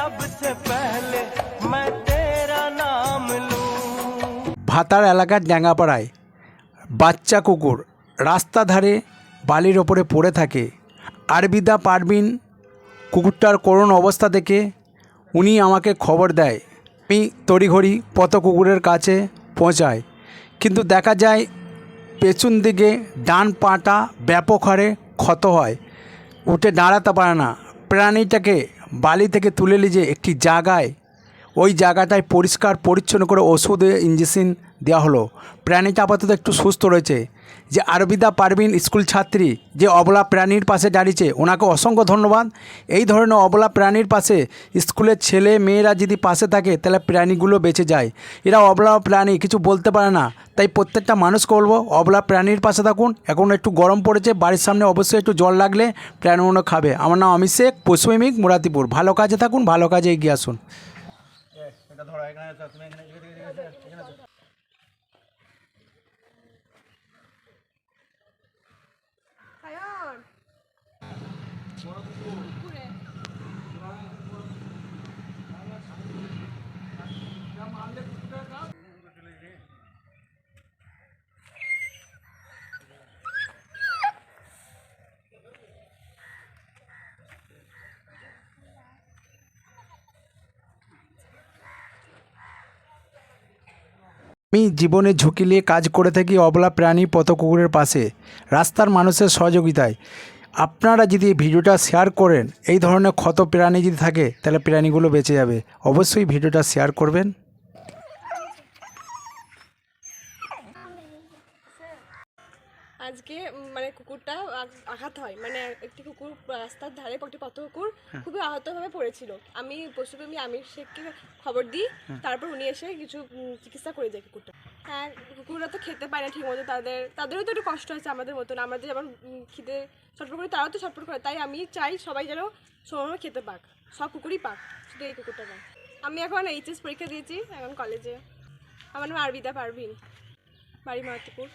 सबसे पहले मैं तेरा नाम लूं। ভাতার এলাকার ড্যাঙ্গাপাড়ায় বাচ্চা কুকুর রাস্তা ধারে বালির ওপরে পড়ে থাকে। আরবিদা পারভিন কুকুরটার করুণ অবস্থা দেখে উনি আমাকে খবর দেয়। আমি তড়িঘড়ি পথ কুকুরের কাছে পৌঁছাই, কিন্তু দেখা যায় পেছন দিকে ডান পাটা ব্যাপক হারে ক্ষত হয়, উঠে দাঁড়াতে পারে না। প্রাণীটাকে বালি থেকে তুলে নিয়ে একটি জায়গায়, ওই জায়গাটায় পরিষ্কার পরিচ্ছন্ন করে ওষুধ ইঞ্জেকশন দেওয়া হলো। প্রাণীটা আপাতত একটু সুস্থ রয়েছে। যে আরবিদা পারভিন স্কুল ছাত্রী যে অবলা প্রাণীর পাশে দাঁড়িয়েছে, ওনাকে অসংখ্য ধন্যবাদ। এই ধরনের অবলা প্রাণীর পাশে স্কুলের ছেলে মেয়েরা যদি পাশে থাকে তাহলে প্রাণীগুলো বেঁচে যায়। এরা অবলা প্রাণী, কিছু বলতে পারে না, তাই প্রত্যেকটা মানুষকে বলবো অবলা প্রাণীর পাশে থাকুন। এখন একটু গরম পড়েছে, বাড়ির সামনে অবশ্যই একটু জল লাগলে প্রাণীগুলো খাবে। আমার নাম অমিত শেখ, পশুপ্রেমিক, মুরাতিপুর। ভালো কাজে থাকুন, ভালো কাজে এগিয়ে আসুন। আমি জীবনে ঝুঁকি নিয়ে কাজ করে থাকি অবলা প্রাণী পথ কুকুরের পাশে, রাস্তার মানুষের সহযোগিতায়। আপনারা যদি এই ভিডিওটা শেয়ার করেন, এই ধরনের ক্ষত প্রাণী যদি থাকে তাহলে প্রাণীগুলো বেঁচে যাবে। অবশ্যই ভিডিওটা শেয়ার করবেন। আজকে মানে কুকুরটা আঘাত হয়, মানে একটি কুকুর রাস্তার ধারে একটি পথ কুকুর খুবই আহতভাবে পড়েছিল। আমি পশুপ্রেমী আমির শেখকে খবর দিই, তারপর উনি এসে কিছু চিকিৎসা করে যায় কুকুরটা। হ্যাঁ, কুকুররা তো খেতে পায় না ঠিক মতো, তাদেরও তো একটু কষ্ট আছে আমাদের মতন। আমাদের যেমন খিদে ছটফট করে, তারাও তো ছটফট করে। তাই আমি চাই সবাই যেন সময় খেতে পাক, সব কুকুরই পাক, শুধু এই কুকুরটা পাক। আমি এখন এইচএস পরীক্ষা দিয়েছি, এখন কলেজে। আমার নাম আরবিদা পারভিন, বাড়ি মুরাতিপুর।